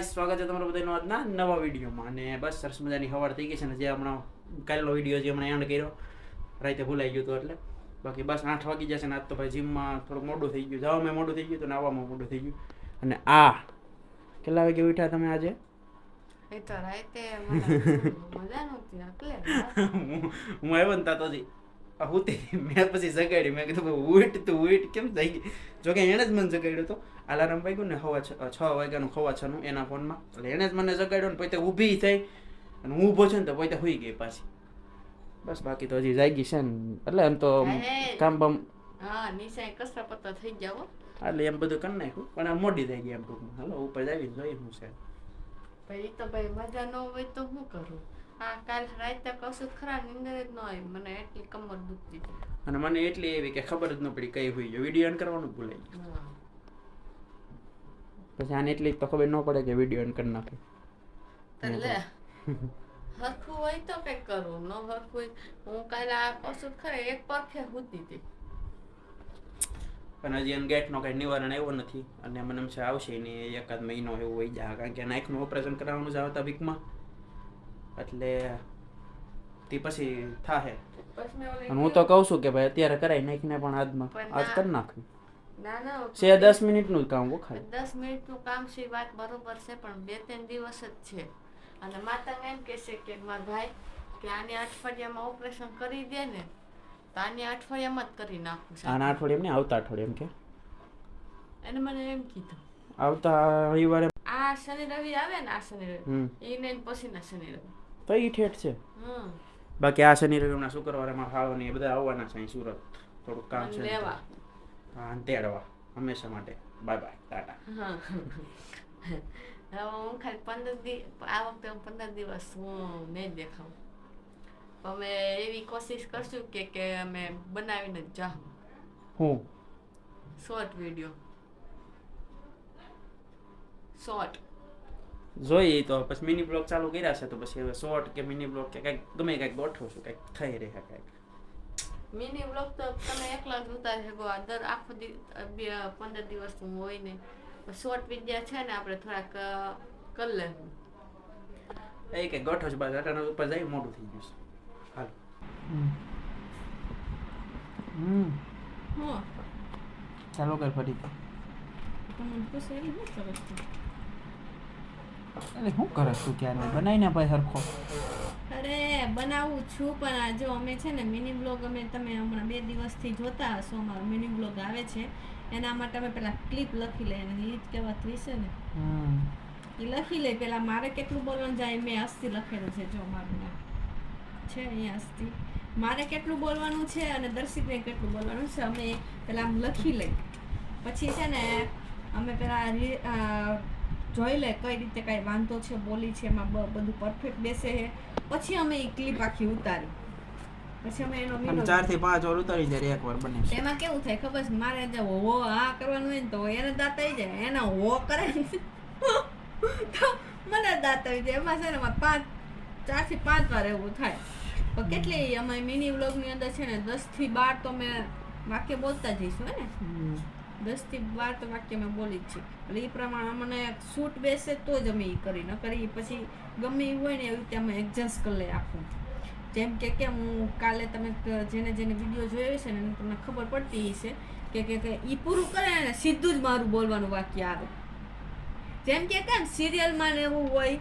Guys, સ્વાગત છે તમારું બધાનું આજના નવા વિડીયોમાં. અને બસ સરસ મજાની સવાર થઈ ગઈ છે ને જે હમણાં કાલનો વિડીયો જે હમણાં એન્ડ કર્યો રાતે ભૂલાઈ ગયું હતું એટલે બાકી બસ 8 વાગી જશે ને આજ તો ભાઈ જીમમાં થોડુંક મોડું થઈ ગયું, જવામાં મોડું થઈ ગયું હતું ને આવવામાં મોડું થઈ ગયું. અને આ કેટલા વાગે ઉઠ્યા તમે આજે? એ તો રાતે મજા નહોતી એટલે હું આવ્યો ને તો હુતી મેં પછી જગાડી. મેં કીધું ઉઠ તું ઉઠ, કેમ થઈ ગઈ? જોકે એણે જ મને જગાડ્યો હતો. અલાર્મ વાગ્યું ને 6 વાગ્યાનું 6:06 એના ફોનમાં, એટલે એણે જ મને જગાડ્યો ને પોતે ઊભી થઈ અને હું ઊભો છું ને તો પોતે સુઈ ગઈ પાછી. બસ બાકી તો હજી જાગી છે ને એટલે એમ તો કામ બામ હા નિશાય કસરા પત્તા થઈ જાવ એટલે એમ બધું કરી નાખ્યું પણ આ મોડી થઈ ગઈ એમ ટૂંકમાં. હાલો ઉપર જાવીને જોઈએ શું છે. ભાઈ તો ભાઈ મજા ન હોય તો શું કરું? હા કાલ રાતે કશું ખરા નીંદર જ ન આવી, મને એટલી કમર દુખતી હતી અને મને એટલી એવી કે ખબર જ ન પડી કઈ હોઈ ગયો. વિડીયો એન્ડ કરવાનું ભૂલાઈ ગયું. પછી આને એટલી તો ખબર ન પડે કે વિડીયો એન્ડ કરી નાખે. એટલે હરખું હોય તો કઈ કરું, ન હરખું હોય હું કાલે આ કશું ખરે એક પરખે હુતી હતી પણ હજી એને ગેટનો કંઈ નિવારણ આવ્યો નથી અને મને એમ છે આવશે નહીં એકાદ મહિનો એવું હોય જાય, કારણ કે નાઈકનું ઓપરેશન કરાવવાનું જ આવતા વીકમાં એટલે તે પછી થાહે. અને હું તો કહું છું કે ભાઈ અત્યારે કરાવી નાખીને પણ આજમાં આજ કરી નાખ્યું. ના ના છે 10 મિનિટનું જ કામ ખાલી 10 મિનિટનું કામ છે, વાત બરોબર છે પણ 2-3 દિવસ જ છે. અને માતા એમ કહેશે કે મારા ભાઈ કે આને અઠવાડિયામાં ઓપરેશન કરી દે ને તો આને અઠવાડિયામાં જ કરી નાખું છે. આના અઠવાડિયે ને આવતા અઠવાડિયે એમ કે એને મને એમ કીધું આવતા રવિવારે આ શનિ રવિ આવે ને, આ શનિ રવિ એને પછીના શનિ રવિ તો ઈ ઠેઠ છે. બાકી આ શનિ રવિ શુક્રવારે માં ખાવા ને એ બધા આવવાના છે સુરત, થોડુંક કામ છે લેવા હા તેડવા હંમેશા માટે. Bye bye Tata. હવે હું ખાલી 15 દિવસ આ વખતે 15 દિવસ હું નહીં દેખાઉં. અમે એવી કોશિશ કરશું કે અમે બનાવીને જ જાઉં હું શોર્ટ વિડીયો શોર્ટ જોઈએ તો પછી મિની બ્લોગ ચાલુ કર્યા છે તો પછી હવે શોર્ટ કે મિની બ્લોગ કે કંઈક ગમે કંઈક ગોઠવશું, કંઈક થઈ રહે કંઈક. મિની બ્લોગ તો તમે એકલા જ ઉતારી શકો, દર આખો 15 દિવસ હું હોય ને. શોર્ટ વિડીયો છે ને આપણે થોડાક કરી લેવું એ કંઈક ગોઠવશું. બસ અટાણા ઉપર જઈ મોડું થઈ ગયું છે. હાલ ચાલો કર ફરી. અરે શું કરસ તું ક્યારે બનાવીને ભાઈ સરખો? અરે બનાવું છું પણ જો અમે છે ને મિની બ્લોગ અમે તમે હમણાં 2 દિવસથી જોતા હશો અમારો મિની બ્લોગ આવે છે એના માટે અમે પેલા ક્લિપ લખી લે અને એ જ કહેવત વિશે ને એ લખી લે. પેલા મારે કેટલું બોલવાનું જાય મેં અસ્તી લખેલું છે, જો મારું નામ છે અહીંયા અસ્તી. મારે કેટલું બોલવાનું છે અને દર્શિકને કેટલું બોલવાનું છે અમે પેલા આમ લખી લઈ. પછી છે ને અમે પેલા જોઈ લે કઈ રીતે કાંઈ વાંધો છે બોલી છે એમાં બધું પરફેક્ટ બેસે છે. પછી અમે એ ક્લિપ આખી ઉતારી. પછી અમે એનો 4 થી 5 વાર ઉતારી જાય એકવાર બને. એમાં કેવું થાય ખબર છે, મારે જે હો આ કરવાનું હોય ને તો એને દાંત આવી જાય, એના હો કરે ને તો મને દાંત આવી જાય. એમાં છે ને 4 થી 5 વાર એવું થાય. તો કેટલી અમે મિની વ્લોગની અંદર છે ને 10 થી 12 તો મેં વાક્ય બોલતા જઈશું હે ને 10 થી 12 તો વાક્ય મેં બોલી જ છે. એટલે એ પ્રમાણે મને શૂટ બેસે તો જ અમે એ કરી ન કરી પછી ગમે એવું હોય ને એવી રીતે અમે એડજસ્ટ કરી લઈએ આખું. જેમ કે હું કાલે તમે જેને વિડીયો જોયો છે ને તમને ખબર પડતી હશે કે એ પૂરું કરે ને સીધું જ મારું બોલવાનું વાક્ય આવે. જેમ કે કેમ સિરિયલમાં ને એવું હોય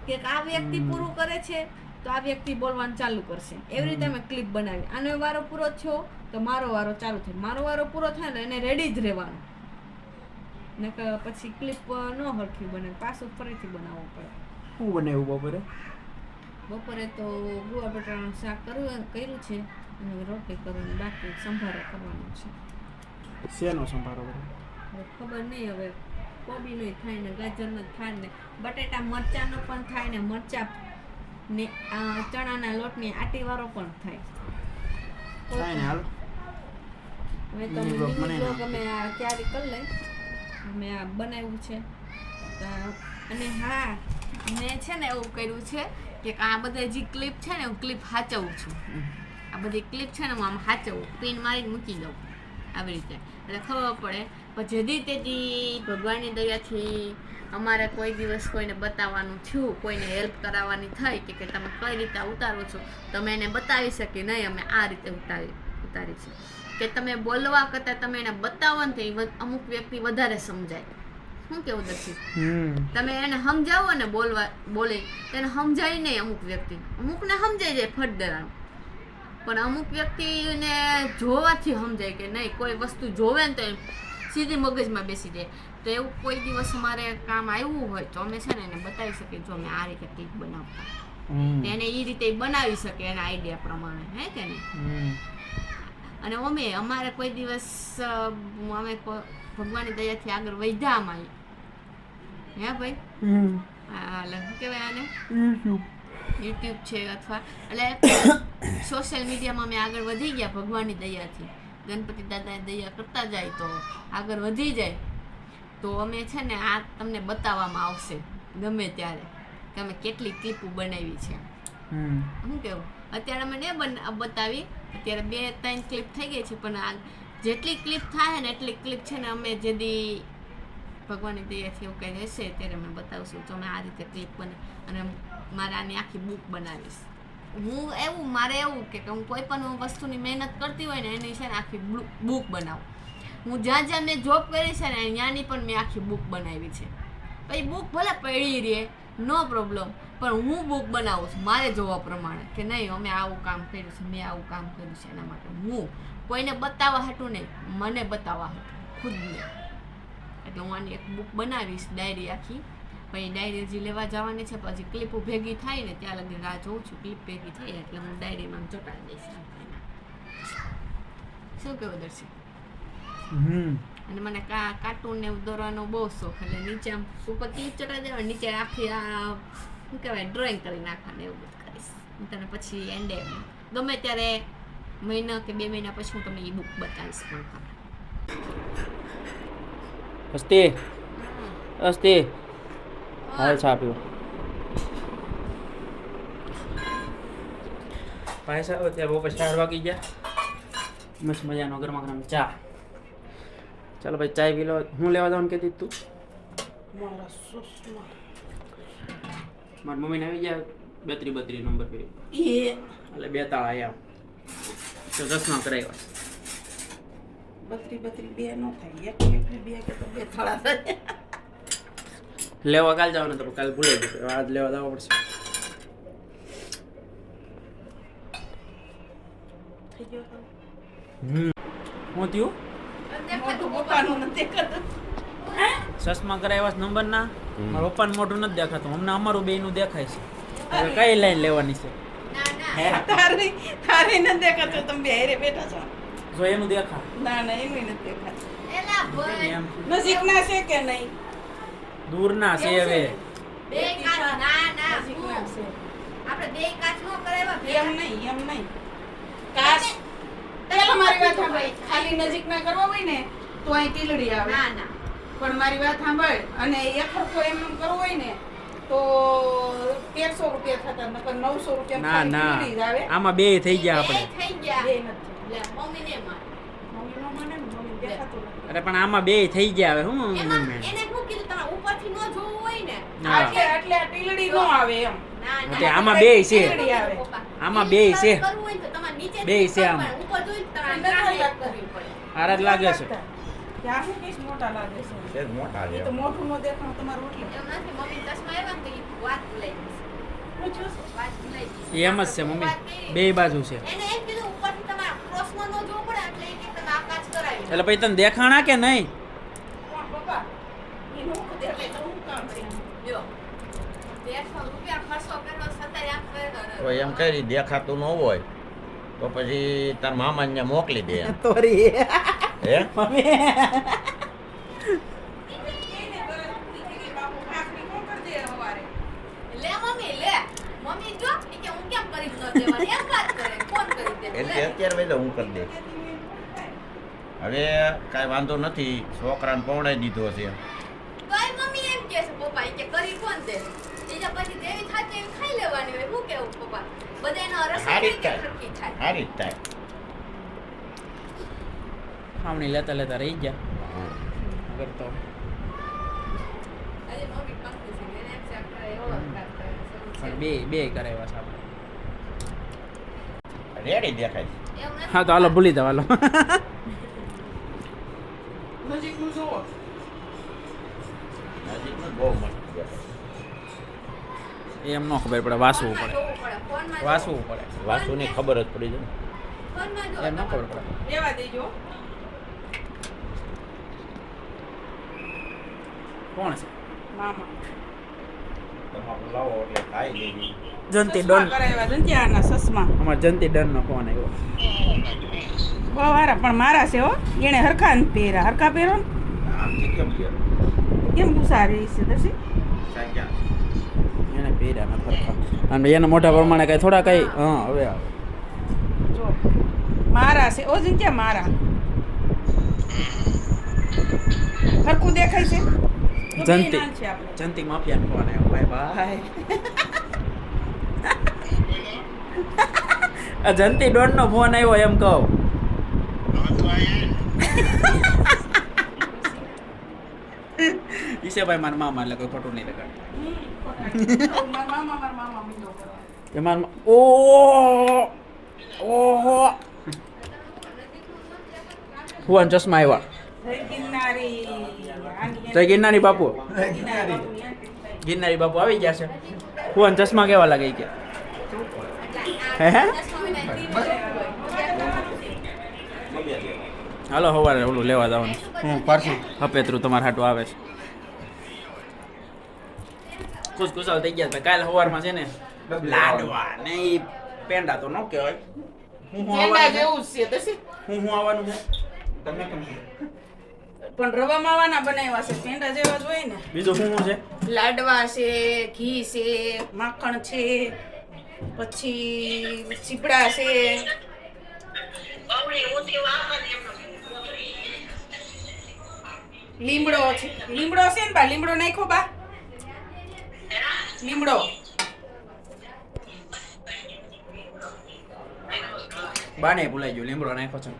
કે આ વ્યક્તિ પૂરું કરે છે તો આ વ્યક્તિ બોલવાનું ચાલુ કરશે, એવી રીતે અમે ક્લિપ બનાવી. આનો વારો પૂરો થયો તો મારો વારો ચાલુ થાય, મારો વારો પૂરો થાય ને એને રેડી જ રહેવાનું ને પછી ક્લિપ ન હરખી બને, પાછું ફરીથી બનાવવું પડે. શું બનાવ્યું બપોરે તો ગુવાર બટાટાનું શાક કર્યું છે અને રોટલી કરવાની બાકી, સંભારો કરવાનો છે. શેનો સંભારો? ખબર નહીં હવે કોબીનો થાય ને ગાજરનો થાય ને બટેટા મરચાંનો પણ થાય ને મરચાં ને ચણાના લોટની આટીવાળો પણ થાય. હવે તો અમે આ તૈયારી કરી લઈ. અમે આ બનાવ્યું છે અને હા મેં છે ને એવું કર્યું છે કે આ બધા જે ક્લિપ છે ને હું ક્લિપ સાચવું છું. આ બધી ક્લિપ છે ને હું આમ સાચવું પિન મારીને મૂકી દઉં આવી રીતે એટલે ખબર પડે. પણ જેથી તેથી ભગવાનની દયાથી અમારે કોઈ દિવસ કોઈને બતાવવાનું થયું, કોઈને હેલ્પ કરાવવાની થઈ કે તમે કઈ રીતે ઉતારો છો, તમે એને બતાવી શકી નહીં અમે આ રીતે ઉતારી છે. કે તમે બોલવા કરતાં તમે એને બતાવો ને તો અમુક વ્યક્તિ વધારે સમજાય. શું કેવું દર્શિત? તમે એને સમજાવો ને બોલે તેને સમજાય નહીં. અમુક વ્યક્તિ અમુકને સમજાઈ જાય ફટ દેવાનું, પણ અમુક વ્યક્તિને જોવાથી સમજાય કે નહીં. કોઈ વસ્તુ જોવે ને તો સીધી મગજમાં બેસી જાય. તો એવું કોઈ દિવસ અમારે કામ આવ્યું હોય તો અમે છે ને એને બતાવી શકીએ, જો અમે આ રીતે ક્લિપ બનાવતા, એને એ રીતે બનાવી શકે એના આઈડિયા પ્રમાણે, હે કે નહીં? અને અમારે કોઈ દિવસ અમે ભગવાનની દયાથી આગળ વધ્યા અમારે, હે ભાઈ? શું કહેવાય આને? યુટ્યુબ છે અથવા એટલે સોશિયલ મીડિયામાં અમે આગળ વધી ગયા ભગવાનની દયાથી. ગણપતિ દાદાની દયા કરતા જાય તો આગળ વધી જાય. તો અમે છે ને આ તમને બતાવવામાં આવશે ગમે ત્યારે કે અમે કેટલી ક્લિપો બનાવી છે. શું કેવું? અત્યારે અમે નહીં બતાવી, અત્યારે 2-3 ક્લિપ થઈ ગઈ છે, પણ જેટલી ક્લિપ થાય ને એટલી ક્લિપ છે ને અમે જેથી ભગવાનની દયાથી એવું કંઈ રહેશે ત્યારે અમે બતાવશું. તો અમે આ રીતે ક્લિપ બને અને મારે આની આખી બુક બનાવીશ. મારે એવું કે હું કોઈ પણ વસ્તુની મહેનત કરતી હોય ને એની છે ને આખી બુક બનાવું. હું જ્યાં મેં જોબ કરી છે ને ત્યાંની પણ મેં આખી બુક બનાવી છે. પછી બુક ભલે પડી રહે, નો પ્રોબ્લેમ, પણ હું બુક બનાવું છું મારે જોવા પ્રમાણે કે નહીં અમે આવું કામ કર્યું છે, મેં આવું કામ કર્યું છે. એના માટે હું કોઈને બતાવવા હાટું નહીં, મને બતાવવા હાટું ખુદને. એટલે હું આની એક બુક બનાવીશ, ડાયરી આખી. પછી ડાયરી હજી લેવા જવાની છે, પછી ક્લિપો ભેગી થાય ને ત્યાં લગી રાહ જોઉં છું. ક્લિપ ભેગી થાય એટલે હું ડાયરીમાં ચોંટાડી દઈશ. શું કેવું દર્શિત? અને મને કાર્ટૂન ને એવું દોરવાનો બહુ શોખ. એટલે નીચે આમ ઉપર ક્લિપ ચોંટાડી દેવા, નીચે આખી શું કહેવાય ડ્રોઈંગ કરી નાખવાનું, એવું બધું કરીશ. હું તને પછી એન્ડે ગમે ત્યારે મહિના કે 2 મહિના પછી હું તમને એ બુક બતાવીશ. પણ અસ્તી હાલ ચા પીવો. ભાઈ સાહેબ અત્યારે બપોર 4 વાગી ગયા. મસ્ત મજાનો ગરમા ગરમ ચા. ચાલો ભાઈ ચાય પી લો. હું લેવા જવાનું કહેતી તું? મારી મમ્મીને આવી ગયા 32 નંબર પે એટલે 2 તાળા આવ્યા તો ચશ્મા કરાવ્યા. 32 2 નો થાય, 1 કે 2 થાળા થાય. લેવા કાલ જવાનું તો કાલ ભૂલાઈ ગયું, આજ લેવા જવા પડશે. થઈ ગયો હું થયું? મોટું પપ્પાનું નથી દેખાતું. ચશ્મા કરાવ્યા છે નંબરના. મારા પપ્પાનું મોઢું નથી દેખાતું, હમણાં અમારું બેયનું દેખાય છે. હવે કઈ લાઈન લેવાની છે? તારી નથી દેખાતું, તમે બે હારે બેઠા છો. જો એનું દેખા. ના એનું નથી દેખાતું. એમ નજીકના છે કે નહીં? દૂરના છે હવે. બે કાચ ના નજીકના છે. આપણે બે કાચ નો કરાવ્યા એમ નહીં કાચ પેલા મારી વાત સાંભળ. ખાલી નજીકના કરવા હોય ને તો અહીં ટીલડી આવે. ના પણ મારી વાત સાંભળ, અને એક હરખો એમ કરવો હોય ને તો 1300 રૂપિયા થતા, નકર 900 રૂપિયા ના ટીલડી જ આવે. આમાં બે થઈ ગયા આપણે. થઈ ગયા બે નથી. લે મમ્મીને માર મમ્મી નો મને મમ્મી દેખાતું નથી. અરે પણ આમાં બે થઈ ગયા હવે. હું એમાં એને શું કીધું તમે ઉપરથી નો જોવું હોય ને હા. એટલે આ ટીલડી નો આવે એમ. એટલે આમાં બે છે. ટીલડી આવે. આમાં બે છે. કરવું હોય તો તમારે નીચે બે છે આમાં. ઉપર જોઈ તમારે નથી ટ્રાન્સલેટ લાગતા. કરવી પડે. હારા જ લાગે છે. ત્યાં શું કઈશ મોટા લાગે છે. છે જ મોટા એ તો મોટું નો દેખાવ તમારું એટલે. એમ નથી મમ્મી ચશ્મા આવ્યા ને તો ઈ વાત ભૂલાઈ ગઈ પૂછ્યું? વાત ભૂલાઈ ગઈ એમ જ છે મમ્મી, બે બાજુ છે. એને એમ કીધું ઉપરથી તમારે ક્રોસમાં નો જોવું પડે એટલે એ કે તમે આકાશ કરાવી એટલે પછી તને દેખાણા કે નહીં? કોણ પપ્પા? એનું શું દેખાય તો શું કામ છે? લ્યો 150 રૂપિયા ખર્ચો કર્યો છતાંય આમ કરે તો એમ કરી દેખાતું ન હોય તો પછી તાર મામાને મોકલી દે એમ. તોરી હે મમ્મી એને બરાબર દીકરી બાપુ આખરી કોણ કરી દે હવારે? લે મમ્મી જો ઈ કે હું કેમ કરી ન દેવાની એમ વાત કરે કોણ કરી દે એટલે અત્યારે વેલો હું કરી દે. હવે કાંઈ વાંધો નથી, છોકરાને પવડાવી દીધો છે. તોય મમ્મી એમ કહે છે પપ્પા ઈ કે કરી કોણ દે બીજા પછી જેવી થાતે એવી ખાઈ લેવાની હોય હું કેવું પપ્પા બધાયનો રસ સારી જ સરખી થાય, થાય સારી જ થાય. ખાવણી લેતા લેતા રહી ગયા અગર તો આજે મમ્મી પંખી છે એને એમ છે આપણે એવો વખત કરે પણ બે કરાવ્યા છે આપણે રેડી દેખાય છે. એવું નથી હા તો હાલો ભૂલી જાવ હાલો નજીકનું જુઓ નજીકમાં બહુ મસ્ત દેખાય. એમ ન ખબર પડે વાસવું પડે જોવું પડે ફોનમાં વાસવું પડે વાસુની ખબર જ પડી જાય ને. ફોનમાં જો એમ ન ખબર પડે લેવા દેજો કોણ છે મામા તમારે લાવો એટલે ખાઈ લેવી. જંતી સસમા ડન કરાવ્યા જંતિયાના સસમા અમારે જંતી ડન નો ફોન આવ્યો બહુ હારા પણ મારા છે હો એને હરખા નથી પહેર્યા હરખા પહેરો ને આમથી કેમ કે કેમ ગુસ્સા રહી છે દર્શી એને પહેર્યા ન ફરખા અને એના મોટા પ્રમાણે કઈ થોડા કઈ હા હવે આવે જો મારા છે ઓ જંત્યા મારા હરખું દેખાય છે તો બે જંતી નાન છે આપણે જંતી માફિયા નો ફોન આવ્યો બાય બાય આ જંતી ડોન નો ફોન આવ્યો એમ કહું ઈશેભાઈ મારા મામા એટલે કોઈ ખોટું નહીં લગાડ મારા મામા મીંડો કરવા એમાં ઓહો ફોન ચશ્મા આવ્યા જય ગિરનારી જય ગિરનારી બાપુ ગિરનારી બાપુ આવી ગયા છે ફોન ચશ્મા કેવા લાગે કે હે હાલો સવારે ઓલું લેવા જવાનું હું પાર્સલ હપેતરું તમારા હાટું આવે છે ખુશખુશાલ થઈ ગયા હતા કાલે સવારમાં છે ને લાડવા ને ઈ પેંડા તો ન કહેવાય હું પેંડા જેવું જ છે દર્શી હું આવવાનું છે તમને કેમ ખબર? પણ રવા માવાના બનાવ્યા છે પેંડા જેવા જ હોય ને બીજું શું છે લાડવા છે ઘી છે માખણ છે પછી ચીપડા છે લીમડો છે લીમડો છે ને બા લીમડો નાખો બા લીમડો બાને ભૂલાઈ ગયું લીમડો નાખ્યો છે